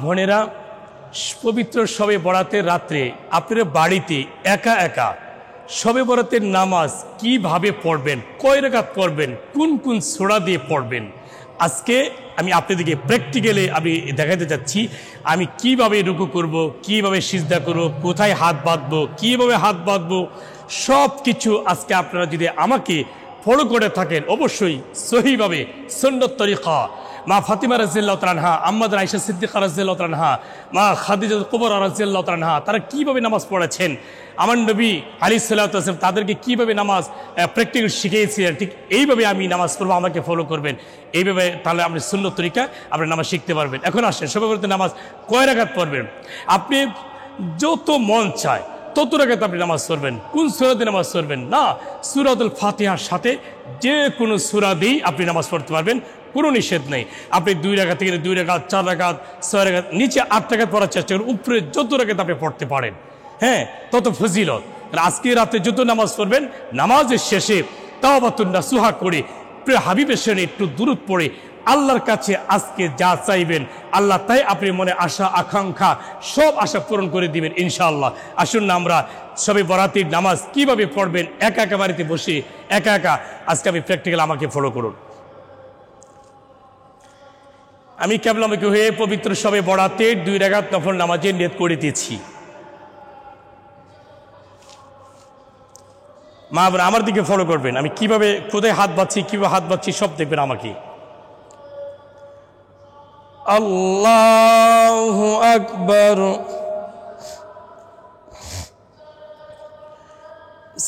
বোনেরা, পবিত্র শবে বরাতের রাত্রে আপনার বাড়িতে একা একা শবে বরাতের নামাজ কিভাবে পড়বেন, কয় রাকাত পড়বেন, কোন কোন সূরা দিয়ে পড়বেন, আজকে আমি আপনাদেরকে প্র্যাকটিক্যালি আমি দেখাতে যাচ্ছি। আমি কিভাবে রুকু করব, কিভাবে সিজদা করব, কোথায় হাত বাঁধবো, কিভাবে হাত বাঁধবো, সব কিছু আজকে আপনারা যদি আমাকে ফলো করে থাকেন, অবশ্যই সহিভাবে সুন্নত তরিকা মা ফাতিমা রাদিয়াল্লাহু তাআলা আনহা, আম্মাদ আয়েশা সিদ্দিকা রাদিয়াল্লাহু তাআলা আনহা, মা খাদিজা কুবরা রাদিয়াল্লাহু তাআলা আনহা, তারা কিভাবে নামাজ পড়েছেন, আমার নবী আলাইহিস সালাতু ওয়াস সালাম তাদেরকে কিভাবে নামাজ প্র্যাকটিক্যাল শিখিয়েছিলেন, ঠিক এইভাবে আমি নামাজ পড়বো, আমাকে ফলো করবেন। এইভাবে তাহলে আপনি সুন্নত তরিকা আপনি নামাজ শিখতে পারবেন। এখন আসেন, শবে বরাতের নামাজ কয় রাকাত পড়বেন? আপনি যত মন চায় তত রাকাত আপনি নামাজ পড়বেন। কোন সূরা দিয়ে নামাজ পড়বেন? না, সূরাতুল ফাতিহার সাথে যে কোনো সূরা দিয়েই আপনি নামাজ পড়তে পারবেন, কোনো নিষেধ নেই। আপনি 2 রাকাত থেকে 2 রাকাত, 4 রাকাত, 6 রাকাত, নিচে 8 রাকাত পড়ার চেষ্টা করেন, উপরে যত রাকাত আপনি পড়তে পারেন, হ্যাঁ, তত ফজিলত। আজকে রাতে যত নামাজ পড়বেন, নামাজের শেষে তাওবাতুন নাসুহা করে হাবিবের সামনে একটু দুরূদ পড়ে আল্লাহর কাছে আজকে যা চাইবেন আল্লাহ তাই আপনি মনে আশা আকাঙ্ক্ষা সব আশা পূরণ করে দিবেন ইনশাআল্লাহ। আসুন না আমরা শবে বরাতের নামাজ কিভাবে পড়বেন একা একা বাড়িতে বসে একা একা আজকে আমি প্র্যাকটিক্যাল আমাকে ফলো করুন। আমি কেবলামুখী হয়ে পবিত্র শবে বরাতের 2 রাকাত নফল নামাজের নিয়ত করে দিয়েছি। মা বোন আমার দিকে ফলো করবেন, আমি কিভাবে কোথায় হাত বাঁধছি, কিভাবে হাত বাঁধছি সব দেখবেন আমাকে। আল্লাহু আকবার,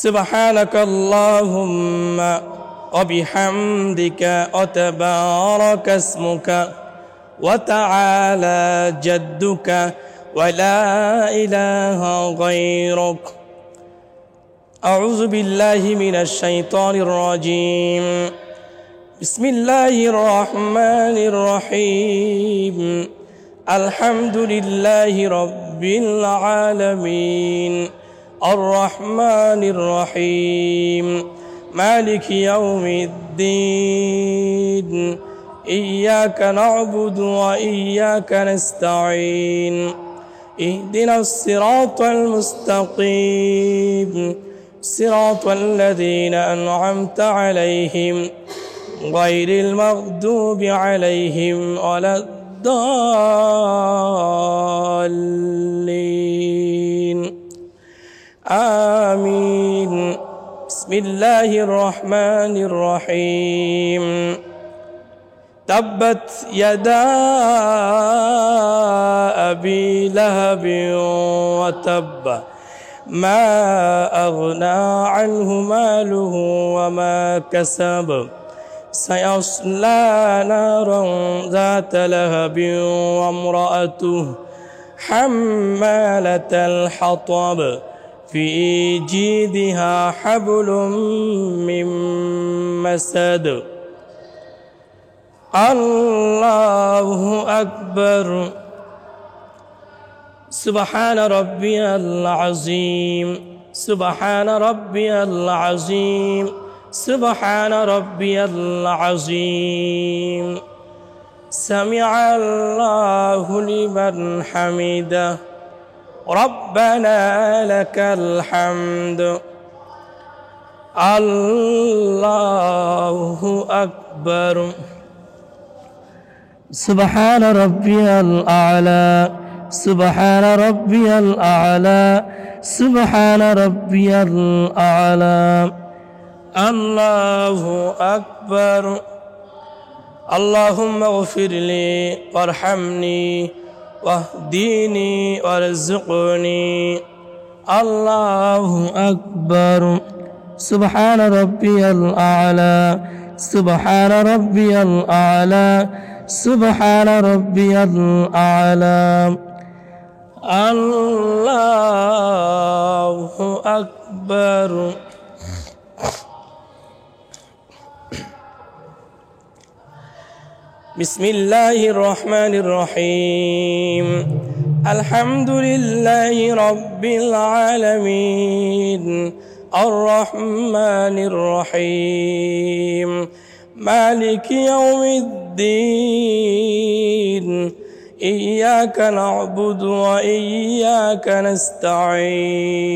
সুবহানাকাল্লাহুম্মা ওয়া বিহামদিকা ওয়া তাবারাকা ইসমুকা ওয়া তাআলা জাদ্দুকা ওয়া লা ইলাহা গায়রুক। আউযু বিল্লাহি মিনাশ শাইতানির রাজীম। বিসমিল্লাহির রহমানির রহিম। আলহামদুলিল্লাহি রাব্বিল আলামিন। আর রহমানির রহিম। মালিকি ইয়াউমিদ্দিন। ইয়্যাকা না'বুদু ওয়া ইয়্যাকা নাস্তাঈন। ইহদিনাস সিরাতাল মুস্তাকিম। صراط الذين أنعمت عليهم غير المغضوب عليهم ولا الضالين آمين. بسم الله الرحمن الرحيم. تبت يدا أبي لهب وتب ما أغنى عنه ماله وما كسب سيصلى نارا ذات لهب وامرأته حمالة الحطب في جيدها حبل من مسد. الله أكبر. سبحان ربي العظيم. سبحان ربي العظيم. سبحان ربي العظيم. سمع الله لمن حمده. ربنا لك الحمد. الله أكبر. سبحان ربي الأعلى. سبحان ربي الأعلى. سبحان ربي الأعلى. الله أكبر. اللهم اغفر لي وارحمني واهديني وارزقني. الله أكبر. سبحان ربي الأعلى. سبحان ربي الأعلى. سبحان ربي الأعلى. الله أكبر. بسم الله الرحمن الرحيم. الحمد لله رب العالمين. الرحمن الرحيم. مالك يوم الدين. إياك نعبد وإياك نستعين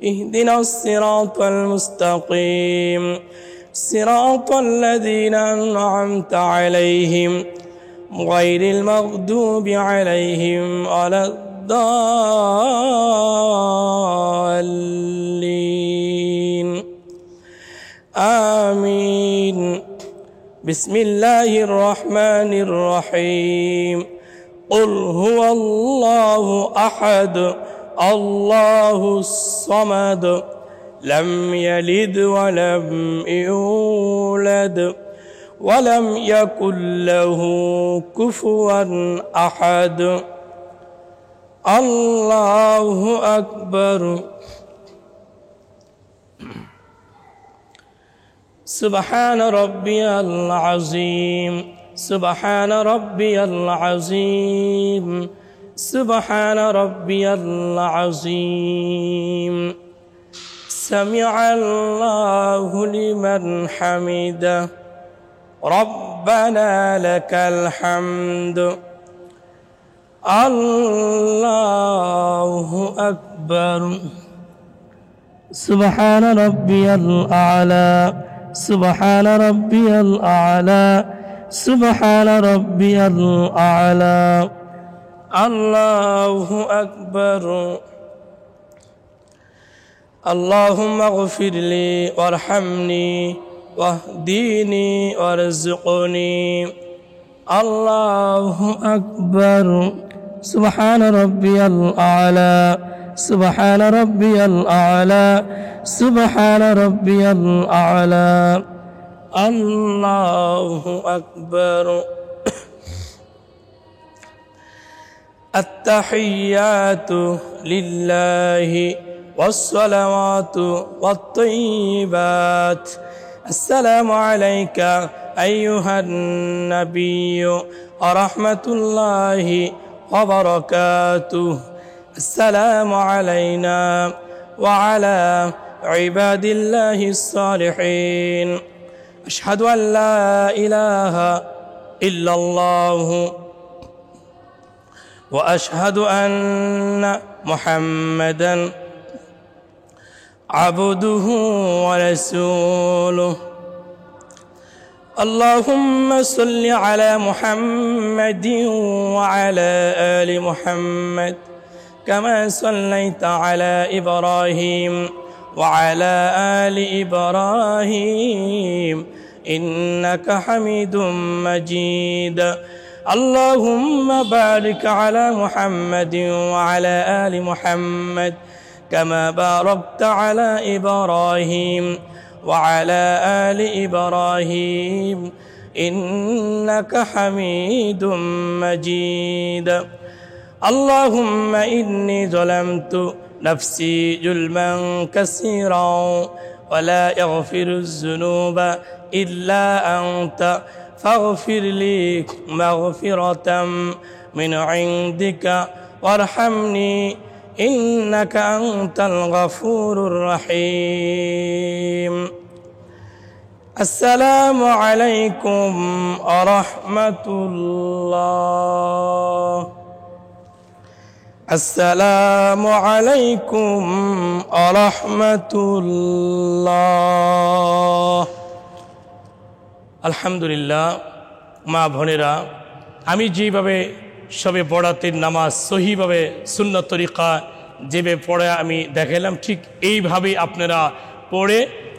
اهدنا الصراط المستقيم صراط الذين أنعمت عليهم غير المغضوب عليهم ولا الضالين آمين بسم الله الرحمن الرحيم قل هو الله أحد الله الصمد لم يلد ولم يولد ولم يكن له كفوا أحد الله أكبر سبحان ربي العظيم سبحان ربي العظيم سبحان ربي العظيم سمع الله لمن حمده ربنا لك الحمد الله أكبر سبحان ربي الأعلى سبحان ربي الأعلى سبحان ربي الأعلى الله أكبر اللهم اغفر لي وارحمني واهديني وارزقني الله أكبر سبحان ربي الأعلى سبحان ربي الأعلى سبحان ربي الأعلى الله أكبر التحيات لله والصلوات والطيبات السلام عليك أيها النبي ورحمة الله وبركاته السلام علينا وعلى عباد الله الصالحين أشهد أن لا إله إلا الله وأشهد أن محمدًا عبده ورسوله اللهم صل على محمد وعلى آل محمد كما صليت على إبراهيم وعلى آل إبراهيم إنك حميد مجيد اللهم بارك على محمد وعلى آل محمد كما باركت على إبراهيم وعلى آل إبراهيم إنك حميد مجيد اللهم إني ظلمت نفسي ظلما كثيرا ولا يغفر الذنوب إلا أنت فاغفر لي مغفرة من عندك وارحمني إنك أنت الغفور الرحيم السلام عليكم ورحمة الله السلام عليكم ورحمة الله আলহামদুলিল্লাহ মা বোনেরা আমি যেভাবে সবে বরাতের নামাজ সহিভাবে সুন্নত তরিকা যেভাবে পড়ে আমি দেখালাম ঠিক এইভাবেই আপনারা পড়ে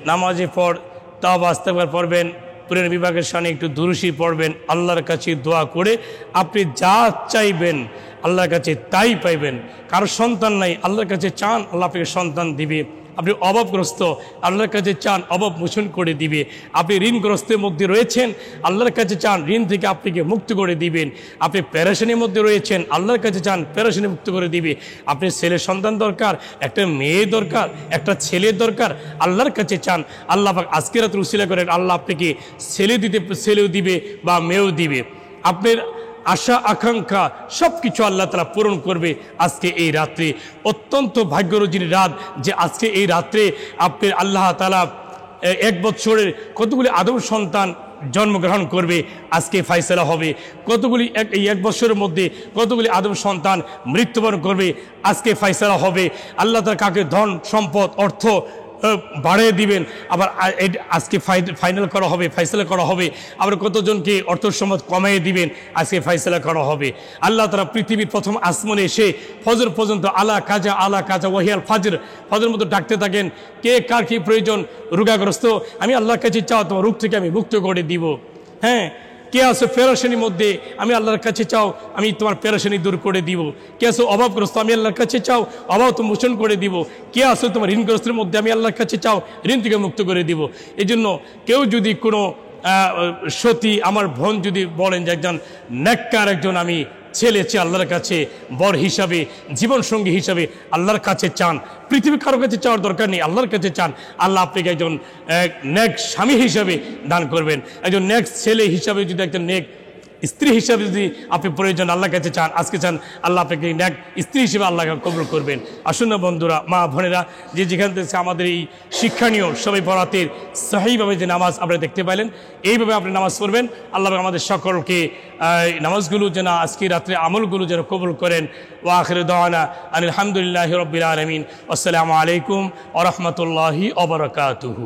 নামাজে পড় তাওবা ইস্তেগফার পড়বেন পুরান বিভাগের সামনে একটু দুরূশি পড়বেন আল্লাহর কাছে দোয়া করে আপনি যা চাইবেন আল্লাহর কাছে তাই পাইবেন কারো সন্তান নাই আল্লাহর কাছে চান আল্লাহ আপনাকে সন্তান দিবে আপনি অভাবগ্রস্ত আল্লাহর কাছে চান অভাব মোচন করে দিবে আপনি ঋণগ্রস্তের মধ্যে রয়েছেন আল্লাহর কাছে চান ঋণ থেকে আপনাকে মুক্ত করে দিবেন আপনি পেরেশানির মধ্যে রয়েছেন আল্লাহর কাছে চান পেরেশানি মুক্ত করে দিবে আপনি ছেলে সন্তান দরকার একটা মেয়ে দরকার একটা ছেলে দরকার আল্লাহর কাছে চান আল্লাহ পাক আজকে রাত উসিলা করেন আল্লাহ আপনাকে ছেলেও দিবে বা মেয়েও দিবে আপনার আশা আকাঙ্ক্ষা সব কিছু আল্লাহ তাআলা পূরণ করবে আজকে এই রাত্রে অত্যন্ত ভাগ্যরজির রাত যে আজকে এই রাত্রে আপনার আল্লাহ তাআলা এক বছরের কতগুলি আদম সন্তান জন্মগ্রহণ করবে, আজকে ফাইসলা হবে। কতগুলি এই এক বছরের মধ্যে কতগুলি আদম সন্তান মৃত্যুবরণ করবে, আজকে ফাইসলা হবে। আল্লাহ তাআলা কাকে ধন সম্পদ অর্থ বাড়িয়ে দিবেন, আবার আজকে ফাইনাল করা হবে, ফাইসলা করা হবে। আবার কতজনকে অর্থ সম্পদ কমিয়ে দিবেন, আজকে ফাইসলা করা হবে। আল্লাহ তাআলা পৃথিবীর প্রথম আসমানে এসে ফজর পর্যন্ত আলা কাজা ওয়াহিয়াল ফাজর, ফজর মতো ডাকতে থাকেন, কে কার কি প্রয়োজন, রোগাগ্রস্ত, আমি আল্লাহর কাছে চাও, তোমার রোগ থেকে আমি মুক্ত করে দিব। হ্যাঁ, কে আছো পেরেশানির মধ্যে, আমি আল্লাহর কাছে চাও, আমি তোমার পেরেশানি দূর করে দিব। কে আছো অভাবগ্রস্ত, আমি আল্লাহর কাছে চাও, অভাব তো মোচন করে দিব। কে আছো তোমার ঋণগ্রস্তের মধ্যে, আমি আল্লাহর কাছে চাও, ঋণ থেকে মুক্ত করে দিব। এই জন্য কেউ যদি কোনো সতী আমার বোন যদি বলেন যে একজন নেককার একজন আমি ছেলে চেয়ে আল্লাহর কাছে বর হিসাবে, জীবনসঙ্গী হিসাবে আল্লাহর কাছে চান, পৃথিবীর কারো কাছে চাওয়ার দরকার নেই, আল্লাহর কাছে চান, আল্লাহ আপনাকে একজন নেক স্বামী হিসাবে দান করবেন। একজন নেক ছেলে হিসাবে যদি একজন নেক স্ত্রী হিসাবে যদি আপনি প্রয়োজন আল্লাহর কাছে চান, আজকে চান, আল্লাহ আপনাকে নেক স্ত্রী হিসেবে আল্লাহকে কবুল করবেন। আসুন না বন্ধুরা, মা বোনেরা, যে যেখান থেকে আমাদের এই শিক্ষণীয় সবে বরাতের সহিভাবে যে নামাজ আপনারা দেখতে পাইলেন, এইভাবে আপনি নামাজ পড়বেন। আল্লাহ আমাদের সকলকে নামাজগুলো যেন আজকে রাত্রে আমলগুলো যেন কবুল করেন। ওয়া আখিরু দাওয়ানা আলহামদুলিল্লাহি রাব্বিল আলামিন। আসসালামু আলাইকুম ওয়া রাহমাতুল্লাহি ওয়া বারাকাতুহু।